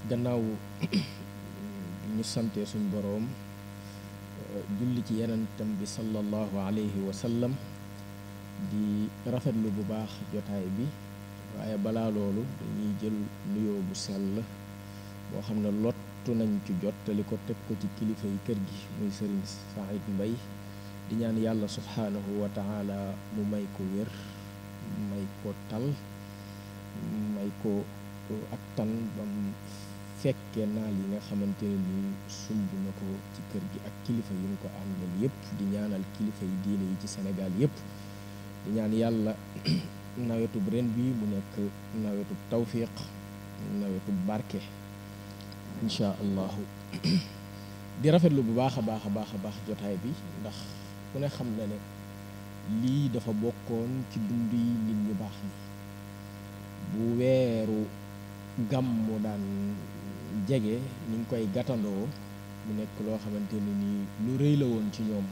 gannaaw ñu sante suñ boroom julli ci yenentam bi sallallahu alayhi wa sallam di rafetlu bu baax jotaay bi waaye balaa loolu dañuy jël nuyoo bu sell boo xam ne lottu nañ ci jottali ko teg ko ci kilifa yi kër gi muy sëriñ Saïd Mbay di ñaan yàlla subhaanahu wa taala mu may ko wér may ko tal may ko ak tan bam fekkee naal yi nga xamante ne ni sumb na ko ci kër gi ak kilifa yi mu ko àndal yépp di ñaanal kilifa yi diine yi ci Sénégal yépp di ñaan yàlla nawetub ren bi mu nekk nawetub tawfiq nawetub barke insha allahu di rafetlu bu baax a baax a baax a baax jotaay bi ndax ku ne xam na ne lii dafa bokkoon ci dund yi nit ñu baax ni bu weeru gàmmu daan jege ni ñu koy gàttandoo mu nekk loo xamante ne nii lu rëy la woon ci ñoom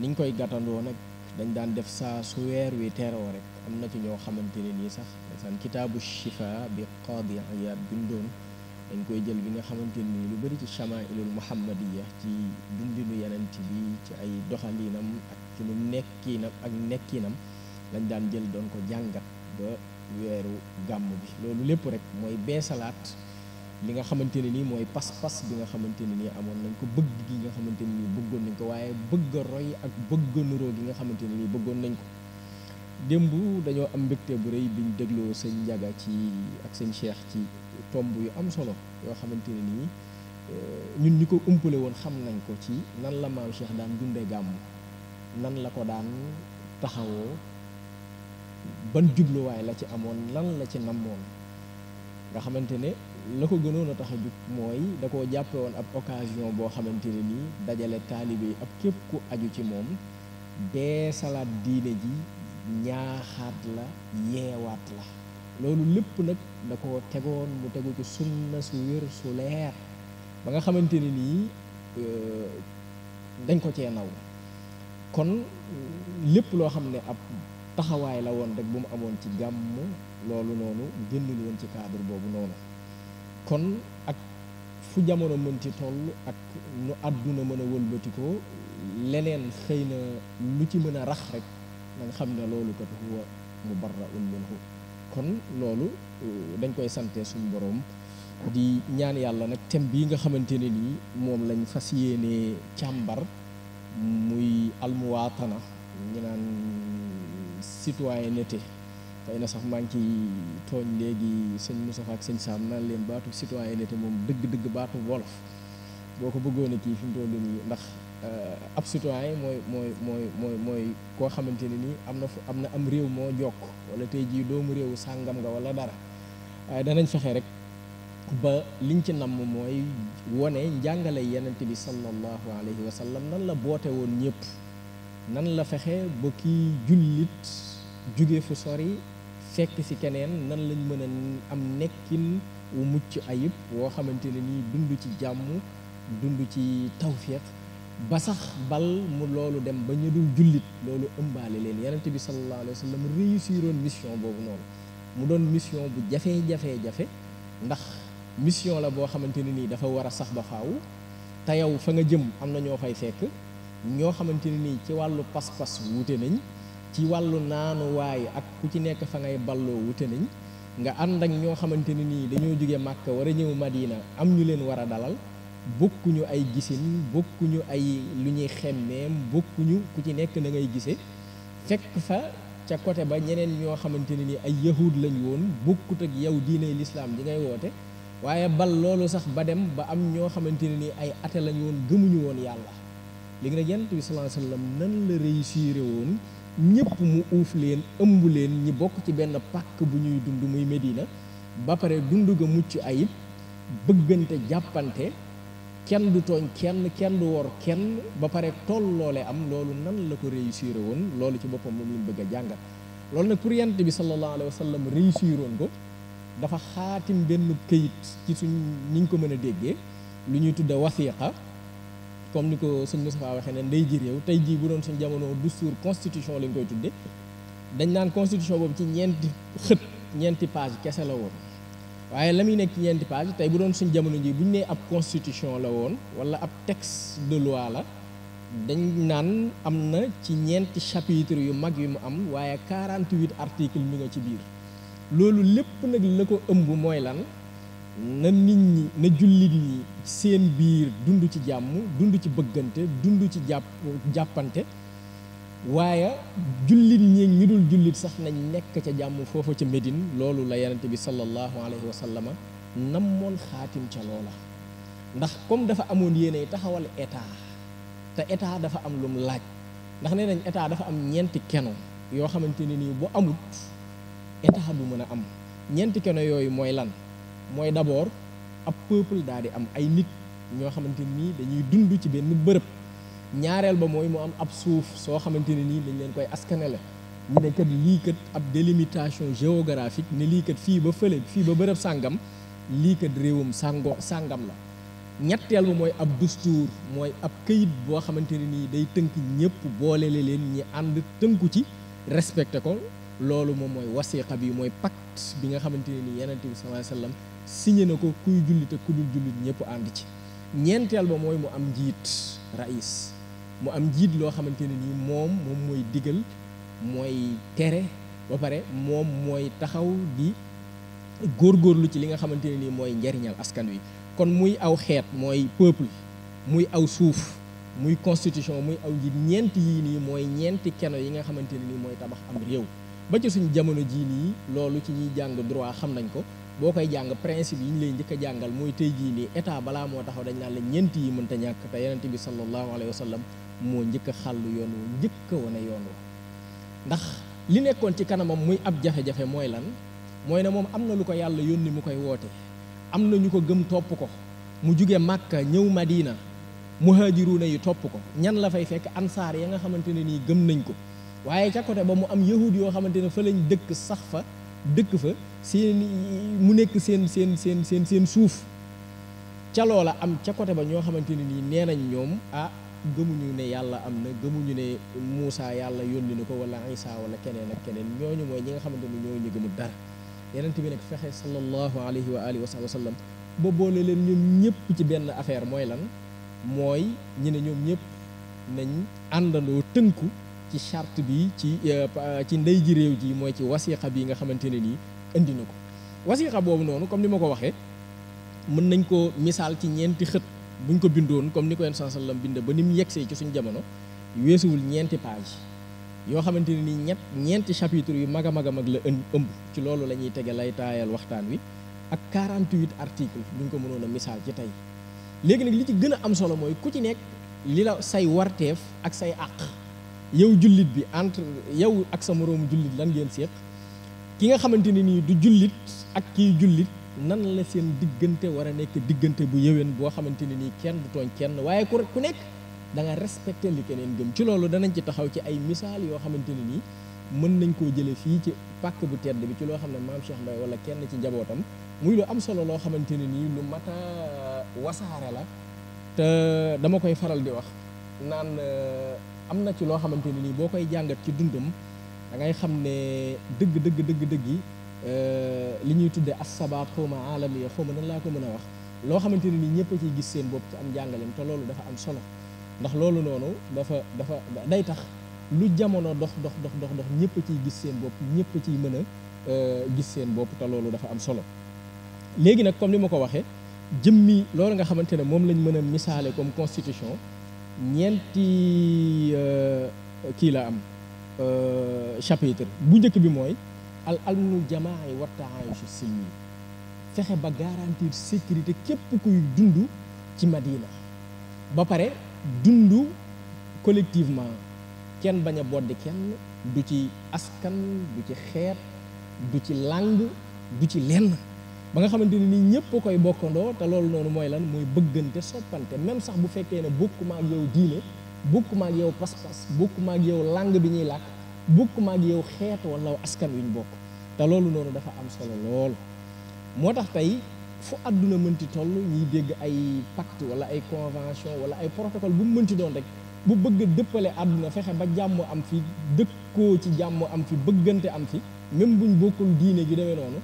ni ñu koy gàttandoo nag dañ daan def saa su weer wi teeroo rek am na ci ñoo xamante ne nii sax ndeysaan kitaabu shifa bi Qaadi Iyaad bindoon dañ koy jël bi nga xamante ne nii lu bari ci chamailul muhammadiya ci dundinu yenent bi ci ay doxalinam ak ci nu nekkinam lañ daan jël doon ko jàngat ba weeru gàmm bi loolu lépp rek mooy beesalaat li nga xamante ne nii mooy pas-pas bi nga xamante ne nii amoon nañ ko bëgg gi nga xamante ne nii bëggoon nañ ko waaye bëgg a roy ak bëgg a nuroo gi nga xamante ne nii bëggoon nañ ko démb dañoo am mbégte bu rëy biñ dégloo sëñ Njaga ci ak sëñ Cheikh ci tomb yu am solo yoo xamante ne nii ñun ñi ko umpale woon xam nañ ko ci nan la maam Cheikh daan dundee gàmm nan la ko daan taxawoo ban jubluwaay la ci amoon lan la ci namoon nga xamante ne la ko gënoon a tax a jug mooy da koo jàppe woon ab occasion boo xamante ne nii dajale taalibe yi ab képp ku aju ci moom bee salaat diine ji ñaaxaat la yeewaat la loolu lépp nag da ko tegoon mu tegu ci sunna su wér su leer ba nga xamante ne nii dañ ko cee naw kon lépp loo xam ne ab taxawaay la woon rek bu mu amoon ci gàmm loolu noonu génnul woon ci cadre boobu noonu kon ak fu jamono mënti toll ak nu àdduna mën a wëlbatikoo leneen xëy na lu ci mën a rax rek na nga xam ne loolu kat huwa mubarra'un minhu kon loolu dañ koy sante suñu boroom di ñaan yàlla nag thème bii nga xamante ne nii moom lañ fas yéenee càmbar muy almuwaatana ñu naan citoyenneté xëy na sax maa ngi ciy tooñ léegi sëñ Moustapha ak sëñ Sam naan leen baatu citoyenneté moom dëgg-dëgg baatu wolof boo ko bëggoon a kii fi mu toll nii ndax ab citoyen mooy koo xamante ne nii am na am réew moo jokk wala tey jii doomu réewu sàngam nga wala dara waaye danañ fexe rek ba liñ ci namm mooy wone njàngale yenent bi sallallahu alayhi wa sallam nan la boote woon ñëpp nan la fexe ba kii jullit jóge fu sori fekk ci keneen nan lañ mën a am nekkin wu mucc ayib woo xamante ne nii dund ci jàmm dund ci tawfiq ba sax bal mu loolu dem ba ñu dul jullit loolu ëmbaale leen yenent bi sallallahu alayhi wa sallam réussiroon mission boobu noonu mu doon mission bu jafe-jafe ndax mission la boo xamante ne nii dafa war a sax ba faaw te yow fa nga jëm am na ñoo fay fekk ñoo xamante ne nii ci wàllu pas-pas wute nañ ci wàllu naanu waaye ak ku ci nekk fa ngay balloo wute nañ nga ànd ak ñoo xamante ne nii dañoo jóge Màkka war a ñëw Madina am ñu leen war a dalal bokkuñu ay gisin bokkuñu ay lu ñuy xemmeem bokkuñu ku ci nekk na ngay gise fekk fa ca côté ba ñeneen ñoo xamante ne nii ay yahud lañ woon bokkut ak yow diiney lislaam ji ngay woote waaye bal loolu sax ba dem ba am ñoo xamante ne nii ay athée lañ woon gëmuñu woon yàlla léegi nag yonent bi sallallahu alayhi wasallam nan la réussir woon ñëpp mu uuf leen ëmb leen ñi bokk ci benn pàkk bu ñuy dund muy Medina ba pare dund ga mucc ayib bëggante jàppante kenn du tooñ kenn du wor kenn ba pare tolloole am loolu nan la ko réussir woon loolu ci boppam moom lañ bëgg a jàngat loolu nag pour yonent bi sallallahu alayhi wasallam réussir woon ko dafa xaatim benn këyit ci suñ niñ ko mën a déggee lu ñuy tudde wasiqa comme ni ko sëñ Moustapha waxee ne ndey ji réew tey jii bu doon suñ jamono dustour constitution lañ koy tudde dañ naan constitution boobu ci ñeenti page kese la woon waaye la muy nekk ci ñeenti page tey bu doon suñ jamono ji bu ñu nee ab constitution la woon wala ab texte de loi la dañ naan am na ci ñeenti chapitre yu mag yu mu am waaye 48 articles mi nga ci biir loolu lépp nag la ko ëmb mooy lan na nit ñi na jullit ñi seen biir dund ci jàmm dund ci bëggante dund ci jàppante waaye jullit ñi ñi dul jullit sax nañ nekk ca jàmm foofa ca Médine loolu la yonent bi sallallahu alayhi wa sallama namoon xaatim ca loola ndax comme dafa amoon yéene taxawal état te état dafa am lum laaj ndax nee nañ état dafa am ñeenti keno yoo xamante ne nii bu amut état du mën a am ñeenti keno yooyu mooy lan mooy d'abord ab peuple daal di am ay nit ñoo xamante nii dañuy dund ci benn bërëb ñaareel ba mooy mu am ab suuf soo xamante ne nii dañ leen koy askanele ñu ne kat lii kat ab délimitation géographique ne lii kat fii ba fële fii ba bërëb sàngam lii kat réewum sàngam la ñetteel ba mooy ab dustuur mooy ab këyit boo xamante ne nii day tënk ñëpp boole leen ñi ànd tënku ci respecté ko loolu moom mooy wasiqa bi mooy pacte bi nga xamante ne nii yonent bi sallallahu alayhi wasallam signé na ko kuy jullit ak ku dul jullit ñëpp ànd ci ñeenteel ba mooy mu am njiit rais mu am njiit loo xamante ne nii moom mooy digal mooy tere ba pare moom mooy taxaw di góorgóorlu ci li nga xamante ne nii mooy njariñal askan wi kon muy aw xeet mooy peuple muy aw suuf muy constitution muy aw njiit ñeenti yii nii mooy ñeenti keno yi nga xamante ne nii mooy tabax am réew ba ci suñu jamono jii nii loolu ci ñuy jàng droit xam nañ ko boo koy jàng principe yi ñu lay njëkk a jàngal mooy tey jii nii état balaa moo taxaw dañ naan la ñeenti yi mënta ñàkk te yonent bi sallallahu alayhi wa sallam moo njëkk a xàll yoon wu njëkk a wane yoon wa ndax li nekkoon ci kanamam muy ab jafe-jafe mooy lan mooy ne moom am na lu ko yàlla yónni mu koy woote am na ñu ko gëm topp ko mu jóge Màkka ñëw Madina muhaajiruuna yi topp ko ñan la fay fekk ansaar ya nga xamante ne nii gëm nañ ko waaye ca côté ba mu am yahud yoo xamante ne fa lañ dëkk sax fa dëkk fa seen mu nekk seen suuf ca loola am ca côté ba ñoo xamante ne nii nee nañ ñoom gëmuñu ne yàlla am na gëmuñu ne Muusa yàlla yónni na ko wala Isa wala keneen ak keneen ñooñu mooy ñi nga xamante ne ñooñu gëmul dara yonent bi nag fexe sallallahu alayhi wa alihi wa sallam ba boole leen ñoom ñëpp ci benn affaire mooy lan mooy ñi ne ñoom ñëpp nañ àndandoo tënku ci charte bi ci ndey ji réew ji mooy ci wasiqa bi nga xamante ne nii indi na ko wasiqa boobu noonu comme ni ma ko waxee mën nañ ko misaal ci ñeenti xët buñ ko bindoon comme ni ko Yonent sallallahu alayhi wasallam binde ba ni mu yegsee ci suñu jamono weesuwul ñeenti page yoo xamante ne nii ñeenti chapitre yu mag a mag a mag la ëmb ci loolu la ñuy tege lay taayal waxtaan wi ak 48 articles buñ ko mënoon a misaal ci tey léegi nag li ci gën a am solo mooy ku ci nekk li la say warteef ak say àq yow jullit bi entre yow ak sa moroomu jullit lan ngeen seet ki nga xamante ne nii du jullit ak kii jullit nan la seen diggante war a nekk diggante bu yëwén boo xamante ne nii kenn du tooñ kenn waaye ku nekk da nga respecté li keneen gëm ci loolu danañ ci taxaw ci ay misaal yoo xamante ne nii mën nañ koo jële fii ci pàkk bu tedd bi ci loo xam ne maam Cheikh Mbaye wala kenn ci njabootam muy lu am solo loo xamante ne nii lu mat a wasaare la te dama koy faral di wax naan am na ci loo xamante ne nii boo koy jàngat ci dundam da ngay xam ne dëgg yi li ñuy tuddee as-sabaat xawma alamiya xawma nan laa ko mën a wax loo xamante ne nii ñëpp a ciy gis seen bopp ci am njàngaleem te loolu dafa am solo ndax loolu noonu dafa day tax lu jamono dox ñëpp a ciy gis seen bopp ñëpp a ciy mën a gis seen bopp te loolu dafa am solo léegi nag comme ni ma ko waxee jëmmi loolu nga xamante ne moom lañ mën a misaale comme constitution ñeenti kii la am chapitre bu njëkk bi mooy al amnul jamaai wa taayushu silmi fexe ba garantir sécurité képp kuy dund ci Madina ba pare dund collectivement kenn bañ a boddi kenn du ci askan du ci xeet du ci langue du ci lenn ba nga xamante ne nii ñëpp koy bokkandoo te loolu noonu mooy lan mooy bëggante soppante même sax bu fekkee ne bokkuma ak yow diine bokkuma ak yow pas-pas bokkuma ak yow langue bi ñuy làkk bokkuma ak yow xeet wala askan wi ñu bokk te loolu noonu dafa am solo lool moo tax tey fu àdduna mënti toll ñuy dégg ay pacte wala ay convention wala ay protocole bu mu mënti doon rek bu bëgg dëppale àdduna fexe ba jàmm am fi dëkkoo ci jàmm am fi bëggante am fi même buñ bokkul diine gi demee noonu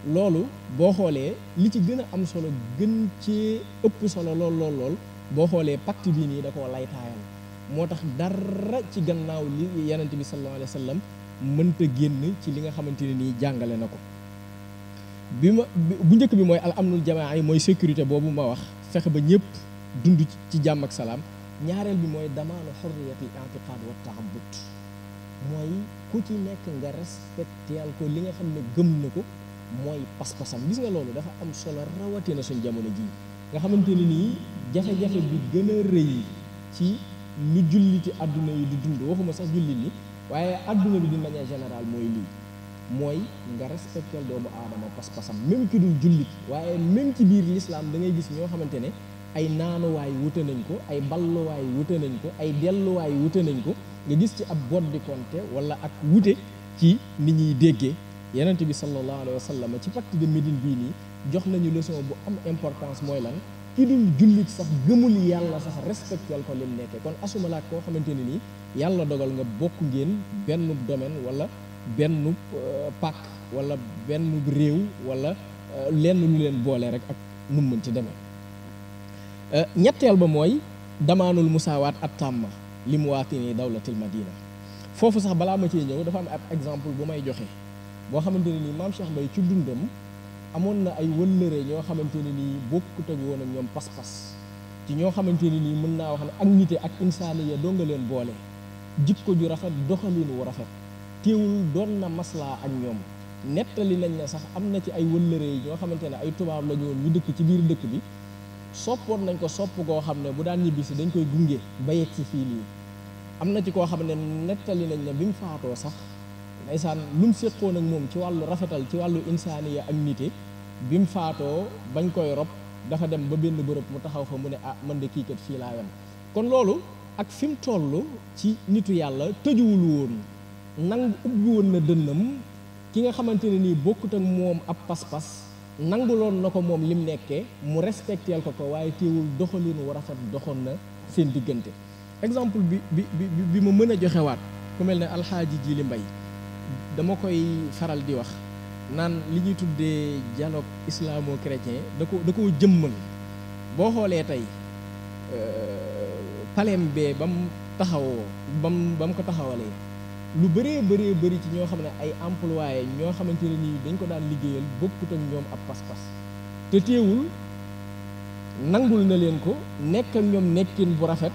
loolu boo xoolee li ci gën a am solo gën cee ëpp solo lool boo xoolee pacte bii nii da koo laytaayal moo tax dara ci gannaaw li Yonent bi sallallahu alayhi wa sallam mënta génn ci li nga xamante ne nii jàngale na ko. bu njëkk bi mooy al amnul jamaa yi mooy sécurité boobu ma wax, fexe ba ñëpp dund ci jàmm ak salaam. ñaareel bi mooy damaanu xurriyatil i'tiqaad wa ta'abbud, mooy ku ci nekk nga respecteel ko li nga xam ne gëm na ko mooy pas-pasam. gis nga loolu dafa am solo rawatina suñ jamono jii nga xamante ne nii jafe-jafe bi gën a rëy ci lu julliti àdduna yi di dund, waxuma sax jullit ñi waaye àdduna bi di manière générale mooy lii, mooy nga respecteel doomu aadama pas-pasam, même ki dul jullit. waaye même ci biir l'islam da ngay gis ñoo xamante ne ay naanuwaay wute nañ ko, ay balluwaay wute nañ ko, ay delluwaay wute nañ ko, nga gis ci ab boddi konte wala ak wute ci ni ñuy déggee. Yonent bi sallallahu alayhi wa sallam ci pacte de Médine bii nii jox nañu leçon bu am importance, mooy lan, ki dul jullit sax gëmul yàlla sax respecteel ko lim nekkee. kon asuma laak koo xamante ne nii yàlla dogal nga bokk ngeen benn domaine wala benn pàkk wala benn réew wala lenn lu leen boole rek ak nu mu mën ci demee. ñetteel ba mooy damaanul musaawaat at tàmma li muwaatini dawlatil madina. foofu sax balaa ma cee ñëw dafa am ab exemple bu may joxe boo xamante ne nii maam Cheikh Mbaye ci dundam amoon na ay wëllëre ñoo xamante ne nii bokkut ak woon ak ñoom pas-pas, ci ñoo xamante ne nii mën naa wax ne ak nite ak insaaniya doo nga leen boole, jikko ju rafet, doxalin wu rafet, teewul doon na maslaa ak ñoom. nettali nañ ne sax am na ci ay wëllëre yi ñoo xamante ne ay tubaab la ñu woon ñu dëkk ci biir dëkk bi, soppoon nañ ko sopp goo xam ne bu daan ñibbisi dañ koy gunge ba yegg ci fii nii. am na ci koo xam ne nettali nañ ne bi mu faatoo sax ndeysaan lu mu séqoon ak moom ci wàllu rafetal, ci wàllu insaaniya ak nite, bi mu faatoo bañ koy rob dafa dem ba benn bërëb mu taxaw fa mu ne man de kii kat fii laa yam. kon loolu ak fi mu toll ci nitu yàlla tëjuwul woon, nangu ubbi woon na dënnam ki nga xamante ne nii bokkut ak moom ab pas-pas, nanguloon na ko moom lim nekkee, mu respecteel ko waaye teewul doxalin wu rafet doxoon na seen diggante. exemple bi ma mën a joxewaat ku mel ne alxaaji Jili Mbay, dama koy faral di wax naan li ñuy tuddee dialogue islamo-chrétien da koo jëmmal. boo xoolee tey palem bee ba mu taxawoo ba mu ko taxawalee lu bëree bëri ci ñoo xam ne ay employé ñoo xamante ne nii dañ ko daan liggéeyal bokkut ak ñoom ab pas-pas, te teewul nangul na leen ko, nekk ak ñoom nekkin bu rafet.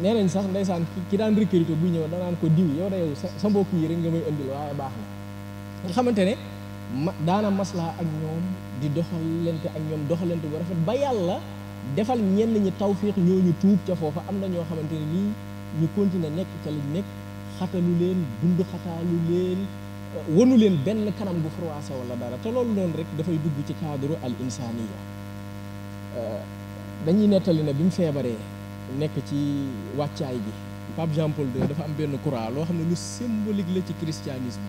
nee nañ sax ndeysaan ki daan recruter bu ñëw danaan ko diw yow da yow sa mbokk yi rek nga may indil waaye baax na. nga xamante ne daana maslaa ak ñoom di doxalante ak ñoom doxalante bu rafet ba yàlla defal ñenn ñi tawfiix ñooñu tuub ca foofa. am na ñoo xamante ne nii ñu continuer nekk ca liñ nekk, xatalu leen, dund xataalu leen, wanu leen benn kanam bu froissé wala dara. te loolu noonu rek dafay dugg ci cadre al insaniya. dañuy nettali ne bi mu feebaree nekk ci wàccaay gi, Pape Jean Paul II dafa am benn croix loo xam ne lu symbolique la ci christianisme.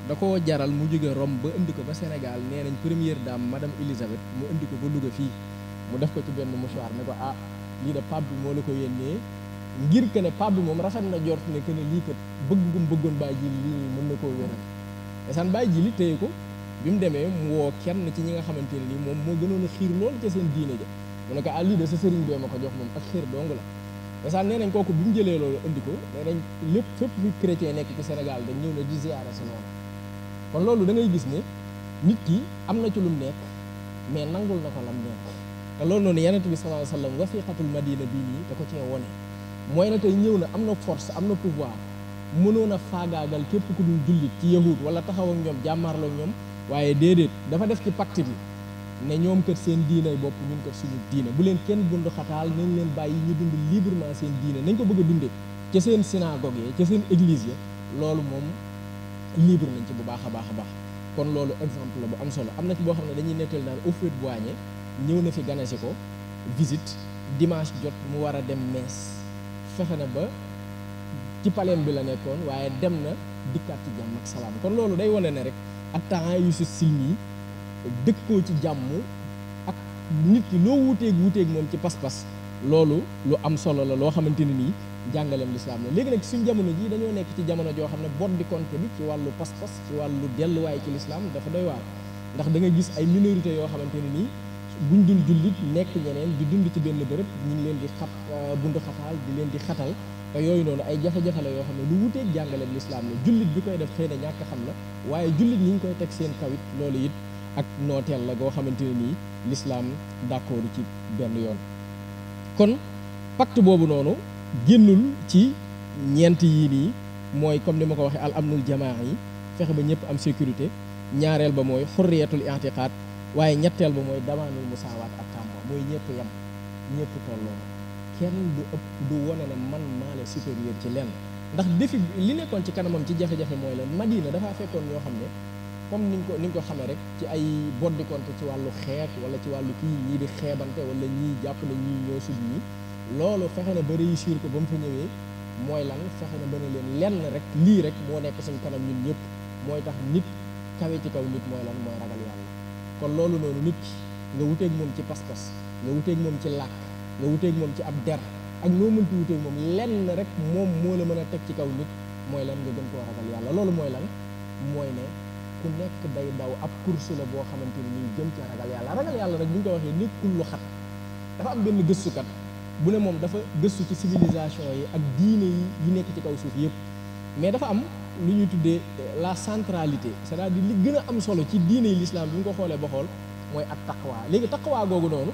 da ko jaral mu jóge Rome ba indi ko ba Sénégal. nee nañ première dame madame Elisabeth mu indi ko ba Louga fii, mu def ko ci benn mouchoir ne ko lii de pape bi moo la ko yónnee, ngir que ne pape bi moom rafet na jort ne que ne lii kat bëgg gum bëggoon Baye Jili lii mën na koo wéral. esaan Baye Jili téye ko bi mu demee mu woo kenn ci ñi nga xamante ne nii moom moo gënoon a xiir loolu ca seen diine ja, mu ne ko lii de sa sëriñ bee ma ko jox moom ak xiir dong la. esaan nee nañ kooku bi mu jëlee loolu indi ko, nee nañ lépp fépp fi chrétien nekk ci Sénégal dañ ñëw na di ziyaare si noonu. kon loolu da ngay gis ne nit ki am na ci lu mu nekk mais nangul na ko lam nekk. te loolu noonu Yonent bi sallallahu alayhi wa sallam wasiqatul madina bii nii da ko cee wone, mooy na tey ñëw na am na force, am na pouvoir, mënoon a faagaagal képp ku dul jullit ci yahud wala taxaw ak ñoom jàmmaarloo ak ñoom, waaye déedéet dafa def ci pacte bi ne ñoom kat seen diinay bopp, ñun kat suñu diine, bu leen kenn bundu xataal, nañ leen bàyyi ñu dund librement seen diine, nañ ko bëgg a dundee ca seen synagogue yi, ca seen église ya. loolu moom libre nañ ci bu baax a baax a baax. kon loolu exemple la bu am solo. am na ci boo xam ne dañuy nettal naan Houphouët-Boigny ñëw na fi ganesi ko visite, dimanche jot mu war a dem mees, fexe na ba ci paleem bi la nekkoon waaye dem na dikkaat ci jàmm ak salaam. kon loolu day wane ne rek ak temps yu si silmi dëkkoo ci jàmm ak nit ki loo wuuteeg moom ci pas-pas, loolu lu am solo la loo xamante ne nii jàngaleem lislaam la. léegi nag suñ jamono ji dañoo nekk ci jamono joo xam ne bot di konte bi ci wàllu pas-pas, ci wàllu delluwaay ci lislaam dafa doy waar. ndax da nga gis ay minorité yoo xamante ne nii buñ dul jullit nekk ñeneen di dund ci benn bërëb ñu ngi leen di bundu xataal di leen di xatal te yooyu noonu ay jafe-jafe la yoo xam ne lu wuteeg jàngaleem lislaam la jullit bi koy def xëy na ñàkk xam la waaye jullit ñi ngi koy teg seen kawit loolu it ak nooteel la goo xamante ne nii lislaam d'accord ci benn yoon. kon pacte boobu noonu génnul ci ñeent yii nii mooy comme ni ma ko waxee al amnul jamaa yi fexe ba ñëpp am sécurité, ñaareel ba mooy xurriyatul i'tiqaad, waaye ñetteel ba mooy damaanul musaawaat ak tàmmo mooy ñëpp yem ñëpp tolloo kenn du ëpp du wone ne man maa la supérieur ci lenn. ndax défi li nekkoon ci kanamam ci jafe-jafe mooy la Madina dafaa fekkoon ñoo xam ne comme ni nga ko xamee rek ci ay boddikonte ci wàllu xeet wala ci wàllu kii ñii di xeebante wala ñii jàpp ne ñii ñoo sut ñi loolu fexe na ba réussir ko ba mu fa ñëwee mooy lan fexe na ba ne leen lenn rek lii rek moo nekk suñ kanam ñun ñëpp mooy tax nit kawe ci kaw nit mooy lan mooy ragal yàlla. kon loolu noonu nit ki nga wuteeg moom ci pas-pas nga wuteeg moom ci làkk nga wuteeg moom ci ab der ak noo mënti wuteeg moom lenn rek moom moo la mën a teg ci kaw nit mooy lan nga gën koo ragal yàlla. loolu mooy lan mooy ne ku nekk day daw ab course la boo xamante ni nii jëm ci ragal yàlla. ragal yàlla nag bu ñu ko waxee nekkul lu xat. dafa am benn gëstukat bu ne moom dafa gëstu ci civilisation yi ak diine yi nekk ci kaw suuf yëpp mais dafa am lu ñuy tuddee la centralité, c'est-à-dire li gën a am solo ci diine yi l'islam bi ñu ko xoolee ba xool mooy ak taqwa. léegi taqwa googu noonu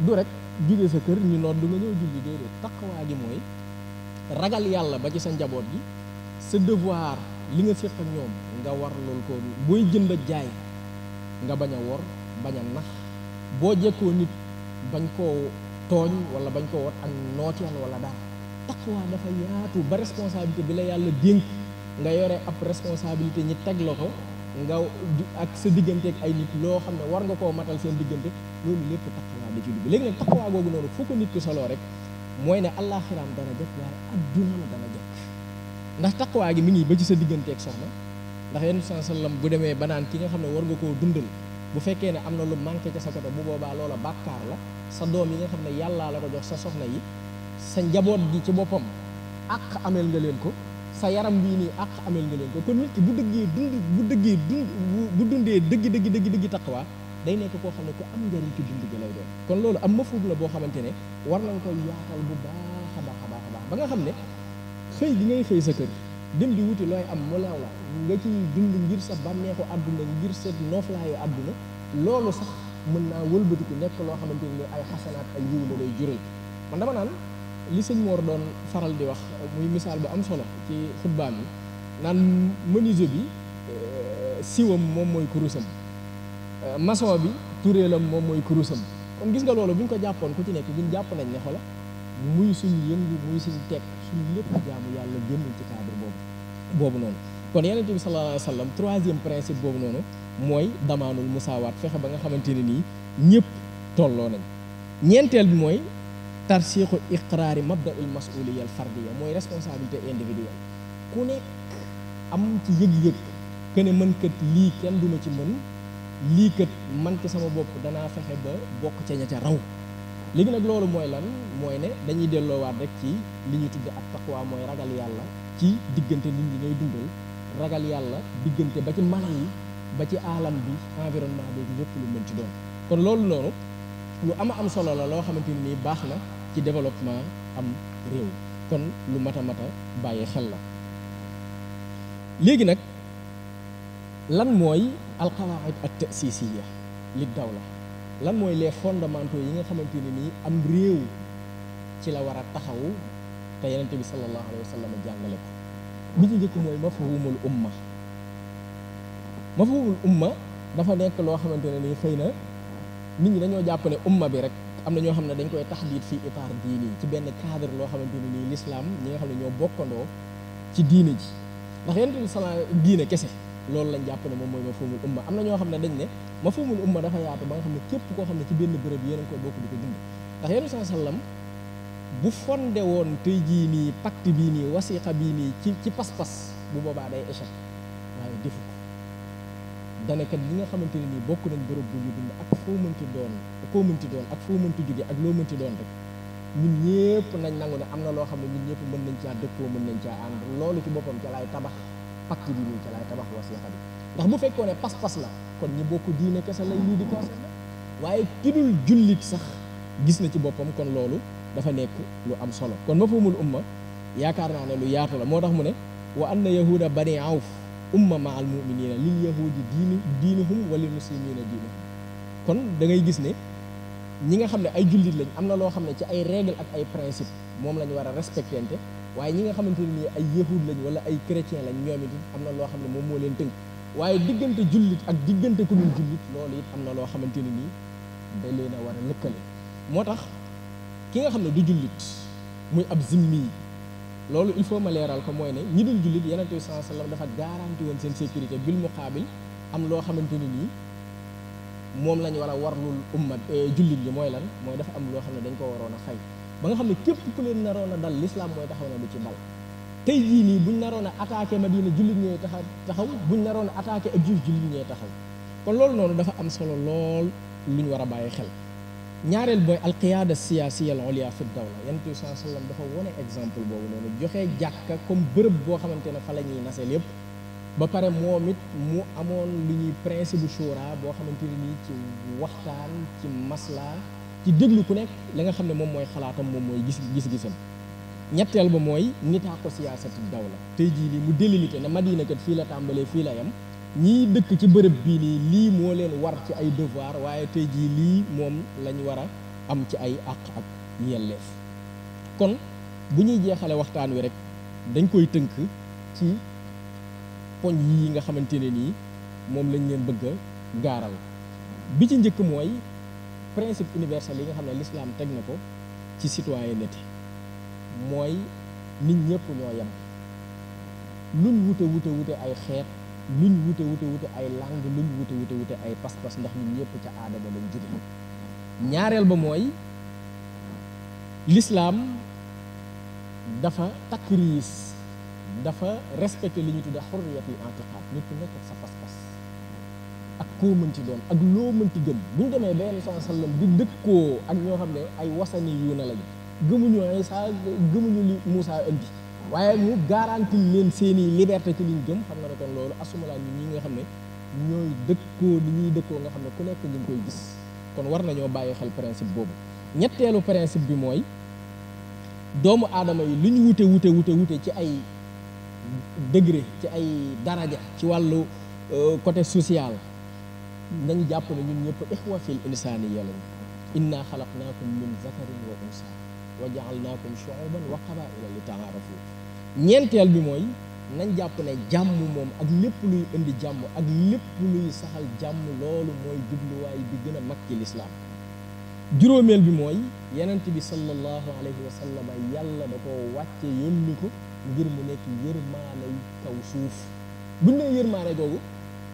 du rek jóge sa kër ñu nodd nga ñëw julli déedéet. taqwa gi mooy ragal yàlla ba ci sa njaboot gi, sa devoir li nga séq ak ñoom nga war loolu ko booy jënd ak jaay nga bañ a wor bañ a nax boo jekkoo nit bañ koo tooñ wala bañ koo wat ak nooteel wala dara. taqwa dafa yaatu ba responsabilité bi la yàlla dénk nga yore ab responsabilité ñi teg la ko nga ak sa diggante ak ay nit loo xam ne war nga koo matal seen diggante loolu lépp taqwa da ci dugg. léegi nag taqwa googu noonu foo ko nit ki soloo rek mooy ne àllaaxiraam dana jëkk waaye addunaam dana jëkk. ndax taqwa gi mi ngi ba ci sa diggante ak soxna ndax yenn sallam bu demee ba naan ki nga xam ne war nga koo dundal bu fekkee ne am na lu manqué ca sa côté bu boobaa loola bàkkaar la. sa doom yi nga xam ne yàllaa la ko jox sa soxna yi sa njaboot gi ci boppam àq ameel nga leen ko sa yaram bii nii àq ameel nga leen ko. kon nit ki bu dundee dëgg taqwa day nekk koo xam ne ku am njariñ ci dund gi lay doon. kon loolu am mafhum la boo xamante ne war nañ koy yaatal bu baax a baax ba nga xam ne xëy gi ngay xëy sa kër dem di wuti looy am mu leew la nga ci dund ngir sa bànneexu àdduna ngir sa nooflaayu àdduna loolu sax mën naa wëlbatiku nekk loo xamante ni ay xasanaat ay yiw la lay jural. man dama naan li sëñ Mor doon faral di wax muy misaal bu am solo ci xutbaam yi naan menuisier bi siwam moom mooy kurusam, maçon bi tureelam moom mooy kurusam. kon gis nga loolu bu ñu ko jàppoon ku ci nekk ñun jàpp nañ ne xola muy suñu yëngu muy suñu teg suñu lépp jaamu yàlla génn ci cadre boobu noonu. kon Yonent bi sallallahu alayhi wa sallam troisième principe boobu noonu mooy damaanul musaawaat, fexe ba nga xamante ne nii ñëpp tolloo nañ. ñeenteel bi mooy tarsiixu iqraari mabda'il mas'uliyya al fardiyya mooy responsabilité individuelle. ku nekk am ci yëg-yëg que ne man kat lii kenn duma ci mën lii kat man ci sama bopp danaa fexe ba bokk ca ña ca raw. léegi nag loolu mooy lan mooy ne dañuy delloowaat rek ci li ñuy tudde ak taqwa mooy ragal yàlla ci diggante nit ñi ngay dundal, ragal yàlla diggante ba ci mala yi ba ci alam bi environnement bi lépp lu mën ci doon. kon loolu noonu lu am solo la loo xamante ni nii baax na ci développement am réew. kon lu mat a bàyyi xel la. léegi nag lan mooy alqawaid at ta'sisiyya li dawla, lan mooy les fondamentaux yi nga xamante ne nii am réew ci la war a taxaw te Yonent bi sallallahu alayhi wa sallam jàngale ko. bi ci njëkk mooy mafhumul umma. mafhumul umma dafa nekk loo xamante ne nii xëy na nit ñi dañoo jàpp ne umma bi rek am na ñoo xam ne dañ koy taxdiid fii itaar diini ci benn cadre loo xamante ne nii l'islam ñi nga xam ne ñoo bokkandoo ci diine ji. ndax Yonent bi sallallahu diine kese loolu lañ jàpp ne moom mooy mafhumul umma. am na ñoo xam ne dañ ne mafhumul umma dafa yaatu ba nga xam ne képp koo xam ne ci benn bërëb yéen a koy bokk di ko dund. ndax Yonent bi sallam bu fondé woon tey jii nii pacte bii nii wasiqa bii nii ci pas-pas bu boobaa day échec waaye defu ko. danekat li nga xamante ne nii bokk nañ bërëb bu ñu dund ak foo mënti doon ak foo mënti jóge ak loo mënti doon rek ñun ñëpp nañ nangu ne am na loo xam ne ñun ñëpp mën nañ caa dëppoo mën nañ caa ànd. loolu ci boppam ca laay tabax pacte bi nii ca laay tabax wasiqa bi. ndax bu fekkoon ne pas-pas la kon ñi bokk diine kese lay lii di concerné waaye ki dul jullit sax gis na ci boppam kon loolu dafa nekk lu am solo kon mafhumul umma yaakaar naa ne lu yaatu la moo tax mu ne wa anna yahuda bani awf umma ma al muminina lil yahudi diinuhum wa lil muslimina diinuhum kon da ngay gis ne ñi nga xam ne ay jullit lañ am na loo xam ne ci ay règle ak ay principe moom la ñu war a respectante waaye ñi nga xamante ne nii ay yahud lañ wala ay chrétien lañ ñoom it am na loo xam ne moom moo leen tënk waaye diggante jullit ak diggante ku dul jullit loolu it am na loo xamante ne nii da leen a war a lëkkale moo tax ki nga xam ne du jullit muy ab zimmi loolu il faut ma leeral ko mooy ne ñi dul jullit Yonent bi sallallahu alayhi wasallam dafa garanti woon seen sécurité bil muqaabil am loo xamante ne nii moom lañ war a warlul umma jullit yi mooy lan mooy dafa am loo xam ne dañ ko waroon a fay ba nga xam ne képp ku leen naroon a dal l'islam mooy taxaw na du ci dal tey jii nii buñ naroon a attaqué Madina jullit ñee taxaw buñ naroon a attaqué ab juif jullit ñee taxaw kon loolu noonu dafa am solo lool lu ñu war a bàyyi xel ñaareel booy alqiyaada siyaasiya al ulya fi dawla Yonent bi sallallahu alayhi wasallam dafa wone exemple boobu noonu joxe jàkka comme bërëb boo xamante ne fa la ñuy naseel yépp ba pare moom it mu amoon lu ñuy principe bu shura boo xamante ne nii ci waxtaan ci masla ci déglu ku nekk la nga xam ne moom mooy xalaatam moom mooy gis-gisam ñetteel ba mooy nitaa ko siyaasati dawla tey jii nii mu délimité ne Madina kat fii la tàmbalee fii la yam ñii dëkk ci bërëb bii nii lii moo leen war ci ay devoir waaye tey jii lii moom lañ war a am ci ay àq ak yelleef kon bu ñuy jeexale waxtaan wi rek dañ koy tënk ci poñ yii nga xamante ne nii moom lañ leen bëgg a gaaral bi ci njëkk mooy principe universel yi nga xam ne l'islam teg na ko ci citoyenneté mooy nit ñëpp ñoo yem luñ wute ay xeet luñ wute ay langue luñ wute ay pas-pas ndax ñun ñëpp ca aadama lañ jóge ñaareel ba mooy l'islam dafa takriis dafa respecté li ñu tudde xurriyatul i'tiqaad nit ku nekk ak sa pas-pas ak koo mënti doon ak loo mënti gëm bu ñu demee ba Yonent sallallahu alayhi wasallam di dëkkoo ak ñoo xam ne ay wasani yu na lañ gëmuñu Isaa gëmuñu li Muusaa indi waaye mu garanti leen seeni liberté ci liñ gëm xam nga ne kon loolu asumala ñi nga xam ne ñooy dëkkoo ni ñuy dëkkoo nga xam ne ku nekk ñu ngi koy gis kon war nañoo bàyyi xel principe boobu ñetteelu principe bi mooy doomu aadama yi lu ñu wute ci ay degré ci ay daraja ci wàllu côté social nañu jàpp ne ñun ñëpp ixwa fil insaaniyya lañ inna xalaqnaakum min zakarin wa unsa wa ja'alnaakum shu'uban wa qabaa'ila li ta'aarafu ñeenteel bi mooy nañ jàpp ne jàmm moom ak lépp luy indi jàmm ak lépp luy saxal jàmm loolu mooy jubluwaay bi gën a mag ci lislaam juróomeel bi mooy Yonent bi sallallahu alayhi wa sallam yàlla da koo wàcce yónni ko ngir mu nekk yërmaane kaw suuf bu ñu nee yërmaane googu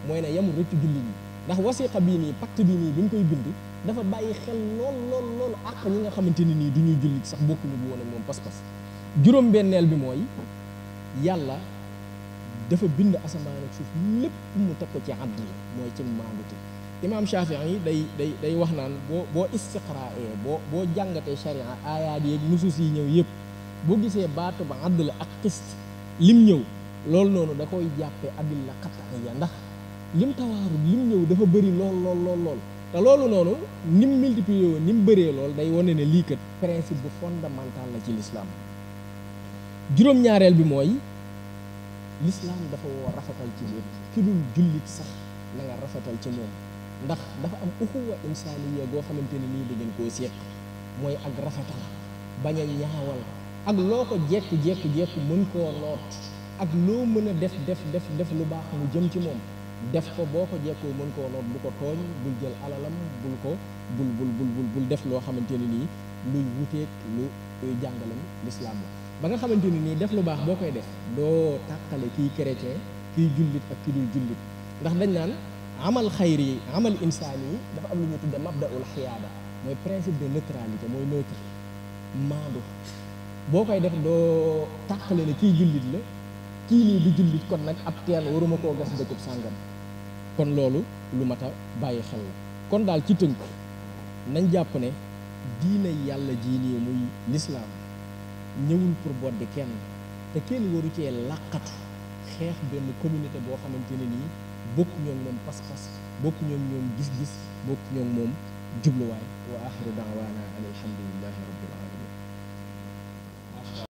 mooy ne yamul rek ci jullit ñi ndax wasiqa bii nii pacte bii nii bi ñu koy bind dafa bàyyi xel lool ak ñi nga xamante ni nii du ñuy jullit sax bokkuñu bu woon ak moom pas-pas juróom-benneel bi mooy yàlla dafa bind asamaan ak suuf lépp mu teg ko ci adl mooy ci maandute imaam Shaafi'i day wax naan boo istiqraa'ee boo jàngatee sharia aayaat yeeg nusuus yi ñëw yëpp boo gisee baatu ba adl ak qist lim ñëw loolu noonu da koy jàppee adilla qat'iyya ndax lim tawaaru lim ñëw dafa bëri lool te loolu noonu ni mu multiplier woon ni mu bëree lool day wane ne lii kat principe bu fondamental la ci l'islam juróom-ñaareel bi mooy l'islam dafa woo rafetal ci lépp ki dul jullit sax na nga rafetal ci moom ndax dafa am uxuwa insaaniya goo xamante ne nii da ngeen koo seq mooy ak rafetal bañ a ñaawal ak loo ko jekku mën koo noot ak loo mën a def lu baax mu jëm ci moom def ko boo ko jekkoo mën koo noot bu ko tooñ bul jël alalam bul def loo xamante ne nii luy wuteeg lu jàngalem l'islam la ba nga xamante ne nii def lu baax boo koy def doo tàqale kiy chrétien kiy jullit ak ki dul jullit ndax dañ naan amal xayri yi amal insaan yi dafa am lu ñu tudde mabda'ul xiyaada mooy principe de neutralité mooy neutre maandu boo koy def doo tàqale ne kii jullit la kii nii du jullit kon nag ab teen waruma koo gas dëkkub sàngam kon loolu lu mat a bàyyi xel la kon daal ci tënk nañ jàpp ne diine yàlla jii nii muy lislaam ñëwul pour boddi kenn te kenn waru cee làqatu xeex benn communauté boo xamante ne nii bokku ñoo moom pas-pas bokku ñoo moom gis-gis bokku ñoo moom jubluwaay wa axiru daawaana